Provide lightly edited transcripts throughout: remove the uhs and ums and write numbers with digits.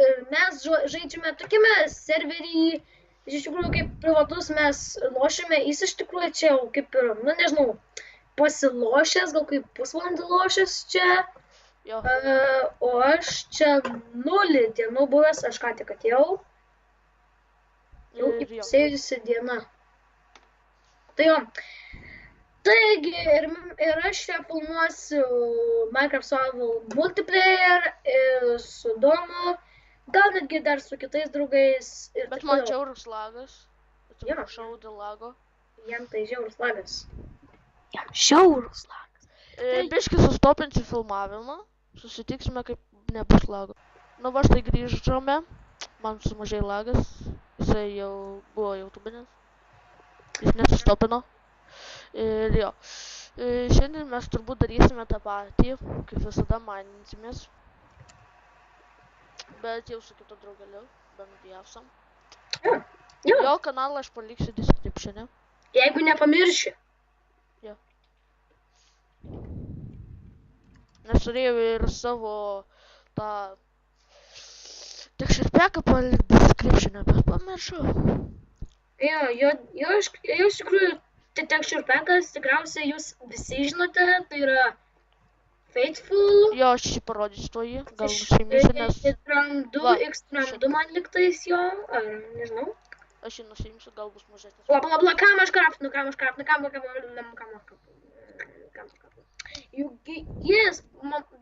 ir mes žaidžiame tokiame serveryje, iš tikrųjų kaip privatus mes lošime, jis iš tikrųjų čia jau kaip ir, nu nežinau, pasilošęs, gal kaip pusvalandį lošęs čia, Jo. o aš čia 0 dienų buvęs, aš ką tik atėjau, jau Ir jo. įpusėjusi diena. Tai jo. Taigi, ir aš čia filmuosiu Minecraft Survival Multiplayer su Domu, gal netgi dar su kitais draugais. Bet man žiaurus lagas. Atsiprašau dėl lago. Jam tai žiaurus lagas. Jam žiaurus lagas. Biškį sustopinsiu filmavimą. Susitiksime, kaip nebus lago. Nu, va štai grįžome. Man sumažėjo lagas. Jisai jau buvo YouTube'inės. Jis nesustopino. Ir jo. Šiandien mes turbūt darysime tą patį, kaip visada maininsimės. Bet jau su kitu draugeliu, Benudijavsam. Jo kanalą aš paliksiu description'e. Jeigu nepamirši. Jo. Nes turėjau ir savo tą texture pack'ą palikti description'e, bet pamiršau. Jo, iš tikrųjų, tai texture pack'as tikriausiai jūs visi žinote, tai yra Faithful. Jo, aš jį parodysiu to jį, gal nusiimsiu, nes... X-Tram 2 man liktais jo, ar nežinau. Aš jį nusiimsiu, gal bus mažesnis. Bla, kam aš kraftinu. Jis,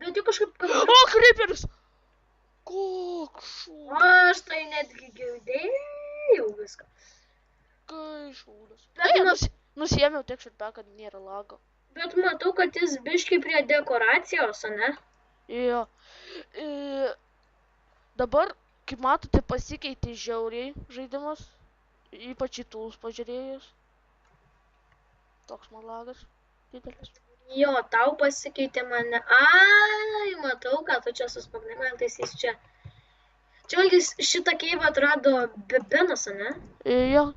bet jau kažkaip... O, creeperis! Koks šūdas. Aš tai netgi girdėjau viską. Kai šūdas. Nusiėmiau texture pack, kad nėra lago. Bet matau, kad jis biškai prie dekoracijos, ne? Jo. Dabar, kaip matote, pasikeitė žiauriai žaidimas. Ypač į tools pažiūrėjus. Toks man lagas didelis. Jo, tau pasikeitė mane. Ai, matau, ką tu čia suspagnai, man taisys čia. Čia valgys šitą keivą atrado Benas, ne? Jo,